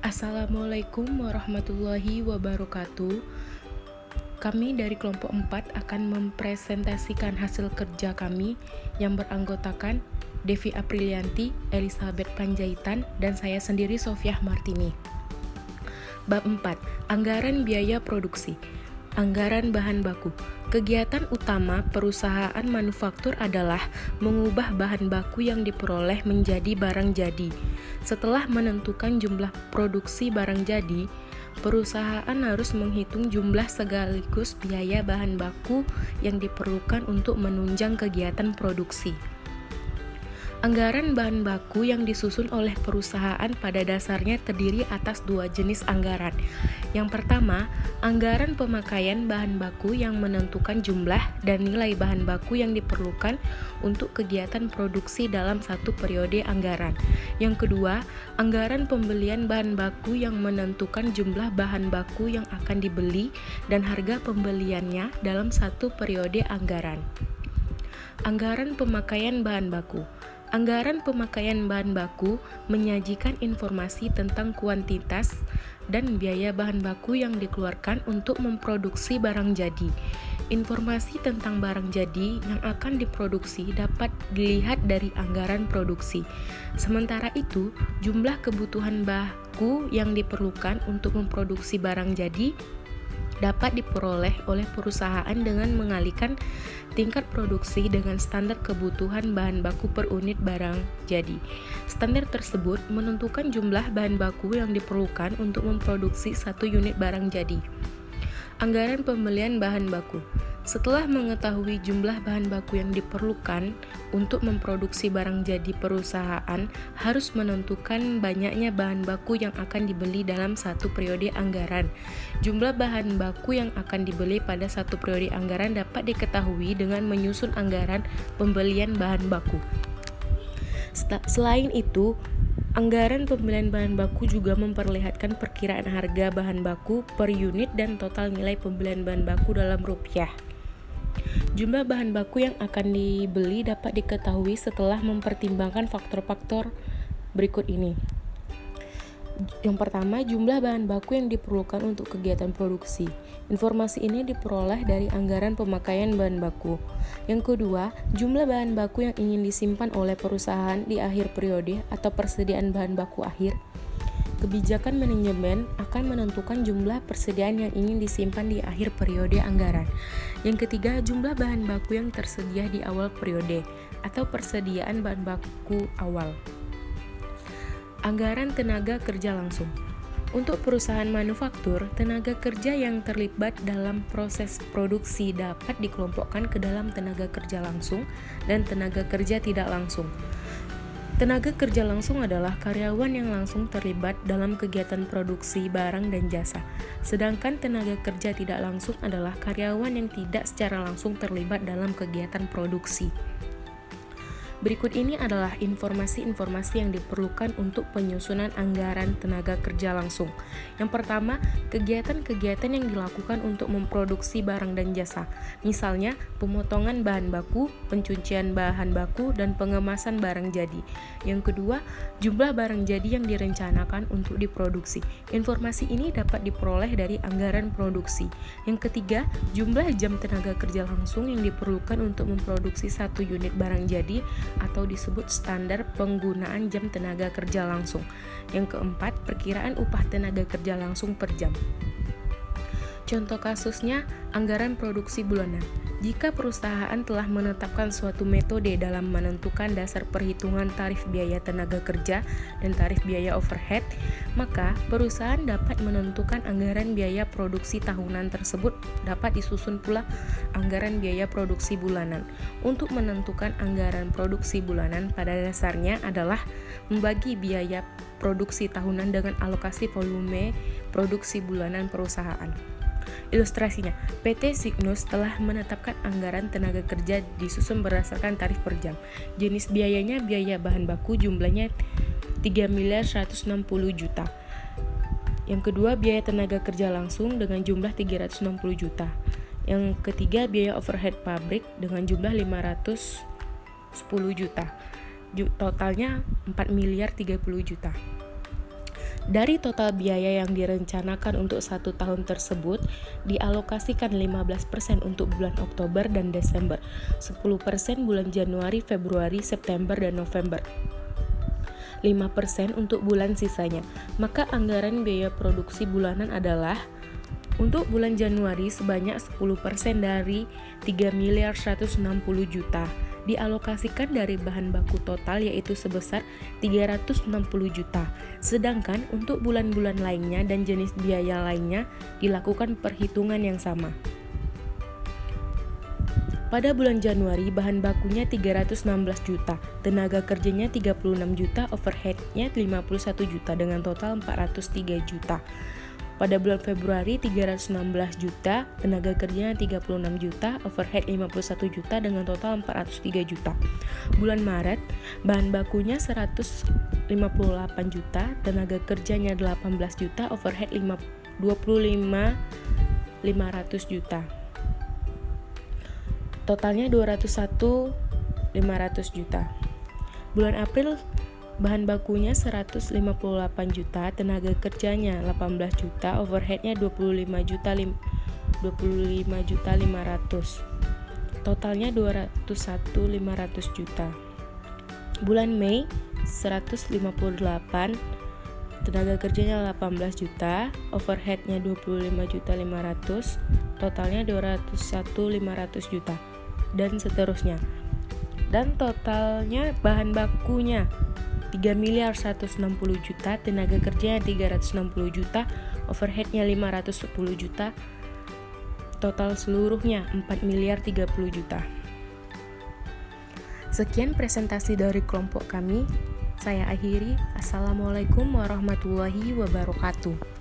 Assalamualaikum warahmatullahi wabarakatuh. Kami dari kelompok 4 akan mempresentasikan hasil kerja kami yang beranggotakan Devi Aprilianti, Elizabeth Panjaitan, dan saya sendiri Sofiah Martini. Bab 4. Anggaran biaya produksi. Anggaran bahan baku. Kegiatan utama perusahaan manufaktur adalah mengubah bahan baku yang diperoleh menjadi barang jadi. Setelah menentukan jumlah produksi barang jadi, perusahaan harus menghitung jumlah sekaligus biaya bahan baku yang diperlukan untuk menunjang kegiatan produksi. Anggaran bahan baku yang disusun oleh perusahaan pada dasarnya terdiri atas dua jenis anggaran. Yang pertama, anggaran pemakaian bahan baku yang menentukan jumlah dan nilai bahan baku yang diperlukan untuk kegiatan produksi dalam satu periode anggaran. Yang kedua, anggaran pembelian bahan baku yang menentukan jumlah bahan baku yang akan dibeli dan harga pembeliannya dalam satu periode anggaran. Anggaran pemakaian bahan baku. Anggaran pemakaian bahan baku menyajikan informasi tentang kuantitas dan biaya bahan baku yang dikeluarkan untuk memproduksi barang jadi. Informasi tentang barang jadi yang akan diproduksi dapat dilihat dari anggaran produksi. Sementara itu, jumlah kebutuhan baku yang diperlukan untuk memproduksi barang jadi dapat diperoleh oleh perusahaan dengan mengalihkan tingkat produksi dengan standar kebutuhan bahan baku per unit barang jadi. Standar tersebut menentukan jumlah bahan baku yang diperlukan untuk memproduksi satu unit barang jadi. Anggaran pembelian bahan baku. Setelah mengetahui jumlah bahan baku yang diperlukan untuk memproduksi barang jadi, perusahaan harus menentukan banyaknya bahan baku yang akan dibeli dalam satu periode anggaran. Jumlah bahan baku yang akan dibeli pada satu periode anggaran dapat diketahui dengan menyusun anggaran pembelian bahan baku. Selain itu, anggaran pembelian bahan baku juga memperlihatkan perkiraan harga bahan baku per unit dan total nilai pembelian bahan baku dalam rupiah. Jumlah bahan baku yang akan dibeli dapat diketahui setelah mempertimbangkan faktor-faktor berikut ini. Yang pertama, jumlah bahan baku yang diperlukan untuk kegiatan produksi. Informasi ini diperoleh dari anggaran pemakaian bahan baku. Yang kedua, jumlah bahan baku yang ingin disimpan oleh perusahaan di akhir periode atau persediaan bahan baku akhir. Kebijakan manajemen akan menentukan jumlah persediaan yang ingin disimpan di akhir periode anggaran. Yang ketiga, jumlah bahan baku yang tersedia di awal periode atau persediaan bahan baku awal. Anggaran tenaga kerja langsung. Untuk perusahaan manufaktur, tenaga kerja yang terlibat dalam proses produksi dapat dikelompokkan ke dalam tenaga kerja langsung dan tenaga kerja tidak langsung. Tenaga kerja langsung adalah karyawan yang langsung terlibat dalam kegiatan produksi barang dan jasa. Sedangkan tenaga kerja tidak langsung adalah karyawan yang tidak secara langsung terlibat dalam kegiatan produksi. Berikut ini adalah informasi-informasi yang diperlukan untuk penyusunan anggaran tenaga kerja langsung. Yang pertama, kegiatan-kegiatan yang dilakukan untuk memproduksi barang dan jasa. Misalnya, pemotongan bahan baku, pencucian bahan baku, dan pengemasan barang jadi. Yang kedua, jumlah barang jadi yang direncanakan untuk diproduksi. Informasi ini dapat diperoleh dari anggaran produksi. Yang ketiga, jumlah jam tenaga kerja langsung yang diperlukan untuk memproduksi satu unit barang jadi atau disebut standar penggunaan jam tenaga kerja langsung. Yang keempat, perkiraan upah tenaga kerja langsung per jam. Contoh kasusnya, anggaran produksi bulanan. Jika perusahaan telah menetapkan suatu metode dalam menentukan dasar perhitungan tarif biaya tenaga kerja dan tarif biaya overhead, maka perusahaan dapat menentukan anggaran biaya produksi tahunan tersebut. Dapat disusun pula anggaran biaya produksi bulanan. Untuk menentukan anggaran produksi bulanan pada dasarnya adalah membagi biaya produksi tahunan dengan alokasi volume produksi bulanan perusahaan. Ilustrasinya, PT Signus telah menetapkan anggaran tenaga kerja disusun berdasarkan tarif per jam. Jenis biayanya biaya bahan baku, jumlahnya 3.160 juta. Yang kedua, biaya tenaga kerja langsung dengan jumlah 360 juta. Yang ketiga, biaya overhead pabrik dengan jumlah 510 juta. Totalnya 4.030 juta. Dari total biaya yang direncanakan untuk 1 tahun tersebut, dialokasikan 15% untuk bulan Oktober dan Desember, 10% bulan Januari, Februari, September, dan November, 5% untuk bulan sisanya. Maka anggaran biaya produksi bulanan adalah untuk bulan Januari sebanyak 10% dari 3.160 juta dialokasikan dari bahan baku total yaitu sebesar 360 juta. Sedangkan untuk bulan-bulan lainnya dan jenis biaya lainnya dilakukan perhitungan yang sama. Pada bulan Januari bahan bakunya 316 juta, tenaga kerjanya 36 juta, overhead-nya 51 juta dengan total 403 juta. Pada bulan Februari 316 juta, tenaga kerjanya 36 juta, overhead 51 juta dengan total 403 juta. Bulan Maret, bahan bakunya 158 juta, tenaga kerjanya 18 juta, overhead 500 juta. Totalnya 201.500 juta. Bulan April, bahan bakunya 158 juta, tenaga kerjanya 18 juta, overheadnya 25 juta 500. Totalnya 201.500 juta. Bulan Mei 158, tenaga kerjanya 18 juta, overheadnya 25 juta 500, totalnya 201.500 juta, dan seterusnya. Dan totalnya bahan bakunya 3.160 juta, tenaga kerjanya 360 juta, overheadnya 510 juta, total seluruhnya 4.030 juta. Sekian presentasi dari kelompok kami. Saya akhiri. Assalamualaikum warahmatullahi wabarakatuh.